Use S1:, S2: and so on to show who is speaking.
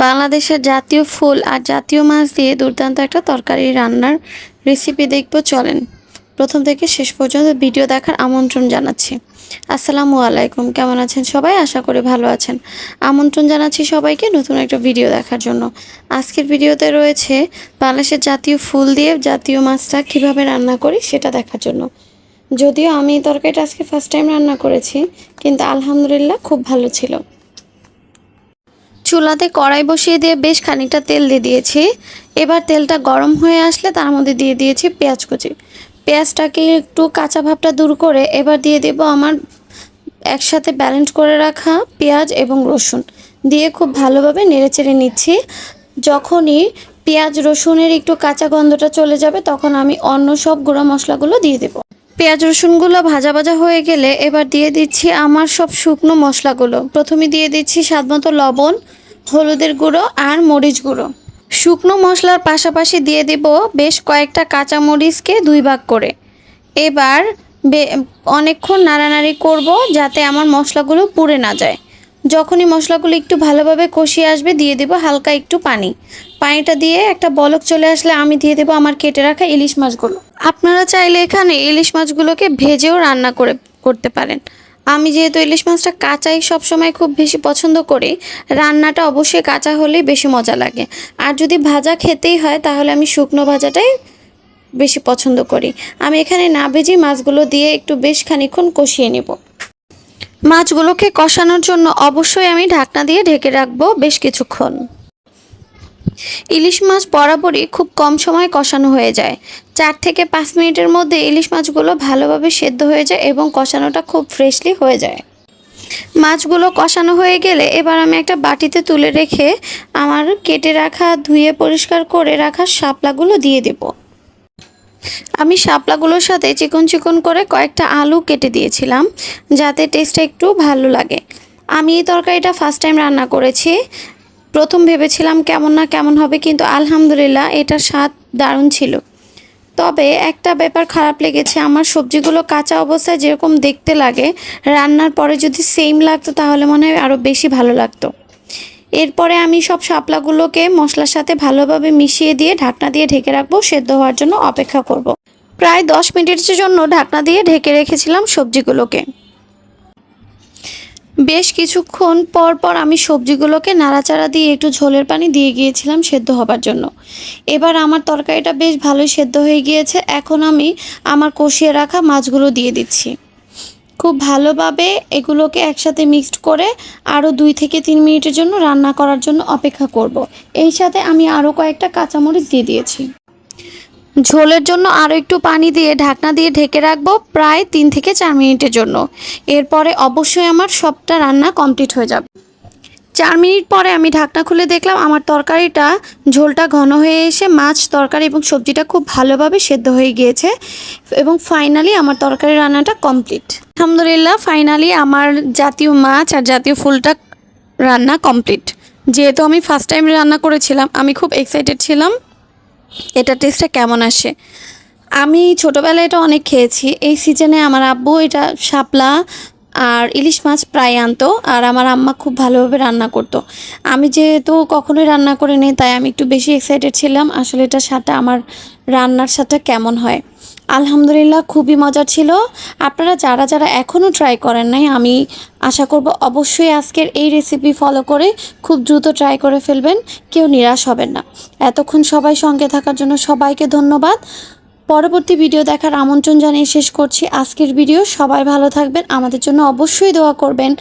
S1: বাংলাদেশের জাতীয় ফুল আর জাতীয় মাছ দিয়ে দুর্দান্ত একটা তরকারি রান্নার রেসিপি দেখব, চলেন প্রথম থেকে শেষ পর্যন্ত ভিডিও দেখার আমন্ত্রণ জানাচ্ছি। আসসালামু আলাইকুম, কেমন আছেন সবাই? আশা করি ভালো আছেন। আমন্ত্রণ জানাচ্ছি সবাইকে নতুন একটা ভিডিও দেখার জন্য। আজকের ভিডিওতে রয়েছে বাংলাদেশের জাতীয় ফুল দিয়ে জাতীয় মাছটা কিভাবে রান্না করি সেটা দেখার জন্য। যদিও আমি এই তরকারিটা আজকে ফার্স্ট টাইম রান্না করেছি, কিন্তু আলহামদুলিল্লাহ খুব ভালো ছিল। চুলাতে কড়াই বসিয়ে দিয়ে বেশ খানিকটা তেল দিয়ে দিয়েছি। এবার তেলটা গরম হয়ে আসলে তার মধ্যে দিয়ে দিয়েছি পেঁয়াজ কুচি। পেঁয়াজটাকে একটু কাঁচা ভাবটা দূর করে এবার দিয়ে দেব আমার একসাথে ব্যালেন্স করে রাখা পেঁয়াজ এবং রসুন দিয়ে খুব ভালোভাবে নেড়েচেড়ে নিচ্ছি। যখনই পেঁয়াজ রসুনের একটু কাঁচা গন্ধটা চলে যাবে তখন আমি অন্য সব গুঁড়ো মশলাগুলো দিয়ে দেব। পেঁয়াজ রসুনগুলো ভাজা ভাজা হয়ে গেলে এবার দিয়ে দিচ্ছি আমার সব শুকনো মশলাগুলো। প্রথমে দিয়ে দিচ্ছি স্বাদমতো লবণ, হলুদের গুঁড়ো আর মরিচ গুঁড়ো। শুকনো মশলার পাশাপাশি দিয়ে দেব বেশ কয়েকটা কাঁচা মরিচকে 2 ভাগ করে। এবার অনেকক্ষণ নাড়ানাড়ি করব যাতে আমার মশলাগুলো পুড়ে না যায়। যখনই মশলাগুলো একটু ভালোভাবে কষিয়ে আসবে দিয়ে দেব হালকা একটু পানি। পানিটা দিয়ে একটা বলক চলে আসলে আমি দিয়ে দেব আমার কেটে রাখা ইলিশ মাছগুলো। আপনারা চাইলে এখানে ইলিশ মাছগুলোকে ভেজেও রান্না করতে পারেন। আমি যেহেতু ইলিশ মাছটা কাঁচাই সবসময় খুব বেশি পছন্দ করি, রান্নাটা অবশ্যই কাঁচা হলেই বেশি মজা লাগে। আর যদি ভাজা খেতেই হয় তাহলে আমি শুকনো ভাজাটাই বেশি পছন্দ করি। আমি এখানে না ভেজে মাছগুলো দিয়ে একটু বেশ খানিকক্ষণ কষিয়ে নেব। মাছগুলোকে কষানোর জন্য অবশ্যই আমি ঢাকনা দিয়ে ঢেকে রাখবো বেশ কিছুক্ষণ। ইলিশ মাছ বরাবরই খুব কম সময় কষানো হয়ে যায়। 4 থেকে 5 মিনিটের মধ্যে ইলিশ মাছগুলো ভালোভাবে সেদ্ধ হয়ে যায় এবং কষানোটা খুব ফ্রেশলি হয়ে যায়। মাছগুলো কষানো হয়ে গেলে এবার আমি একটা বাটিতে তুলে রেখে আমার কেটে রাখা ধুয়ে পরিষ্কার করে রাখা শাপলাগুলো দিয়ে দেব। আমি শাপলাগুলোর সাথে চিকন চিকন করে কয়েকটা আলু কেটে দিয়েছিলাম যাতে টেস্টটা একটু ভালো লাগে। আমি এই তরকারিটা ফার্স্ট টাইম রান্না করেছি। প্রথম ভেবেছিলাম কেমন না কেমন হবে, কিন্তু আলহামদুলিল্লাহ এটার স্বাদ দারুণ ছিল। তবে একটা ব্যাপার খারাপ লেগেছে, আমার সবজিগুলো কাঁচা অবস্থায় যেরকম দেখতে লাগে রান্নার পরে যদি সেম লাগতো তাহলে মনে হয় আরও বেশি ভালো লাগতো। এরপরে আমি সব শাপলাগুলোকে মশলার সাথে ভালোভাবে মিশিয়ে দিয়ে ঢাকনা দিয়ে ঢেকে রাখবো, সেদ্ধ হওয়ার জন্য অপেক্ষা করব। প্রায় 10 মিনিটের জন্য ঢাকনা দিয়ে ঢেকে রেখেছিলাম সবজিগুলোকে। বেশ কিছুক্ষণ পর পর আমি সবজিগুলোকে নাড়াচাড়া দিয়ে একটু ঝোলের পানি দিয়ে গিয়েছিলাম সেদ্ধ হবার জন্য। এবার আমার তরকারিটা বেশ ভালোই সেদ্ধ হয়ে গিয়েছে। এখন আমি আমার কষিয়ে রাখা মাছগুলো দিয়ে দিচ্ছি। খুব ভালোভাবে এগুলোকে একসাথে মিক্সড করে আরও 2 থেকে 3 মিনিটের জন্য রান্না করার জন্য অপেক্ষা করব। এই সাথে আমি আরও কয়েকটা কাঁচামরিচ দিয়ে দিয়েছি। ঝোলের জন্য আরও একটু পানি দিয়ে ঢাকনা দিয়ে ঢেকে রাখবো প্রায় 3 থেকে 4 মিনিটের জন্য। এরপরে অবশ্যই আমার সবটা রান্না কমপ্লিট হয়ে যাবে। 4 মিনিট পরে আমি ঢাকনা খুলে দেখলাম আমার তরকারিটা ঝোলটা ঘন হয়ে এসে মাছ, তরকারি এবং সবজিটা খুব ভালোভাবে সেদ্ধ হয়ে গিয়েছে এবং ফাইনালি আমার তরকারি রান্নাটা কমপ্লিট। আলহামদুলিল্লাহ ফাইনালি আমার জাতীয় মাছ আর জাতীয় ফুলটা রান্না কমপ্লিট। যেহেতু আমি ফার্স্ট টাইম রান্না করেছিলাম, আমি খুব এক্সাইটেড ছিলাম এটা টেস্টটা কেমন আসে। আমি ছোটোবেলায় এটা অনেক খেয়েছি। এই সিজনে আমার আব্বু এটা শাপলা আর ইলিশ মাছ প্রায় আনতো আর আমার আম্মা খুব ভালোভাবে রান্না করতো। আমি যেহেতু কখনোই রান্না করিনি তাই আমি একটু বেশি এক্সাইটেড ছিলাম আসলে এটা স্বাদটা আমার রান্নার স্বাদটা কেমন হয়। আলহামদুলিল্লাহ খুবই মজা ছিল। আপনারা যারা যারা এখনও ট্রাই করেন নাই, আমি আশা করব অবশ্যই আজকের এই রেসিপি ফলো করে খুব দ্রুত ট্রাই করে ফেলবেন, কেউ নিরাশ হবেন না। এতক্ষণ সবাই সঙ্গে থাকার জন্য সবাইকে ধন্যবাদ। পরবর্তী ভিডিও দেখার আমন্ত্রণ জানিয়ে শেষ করছি আজকের ভিডিও। সবাই ভালো থাকবেন, আমাদের জন্য অবশ্যই দোয়া করবেন।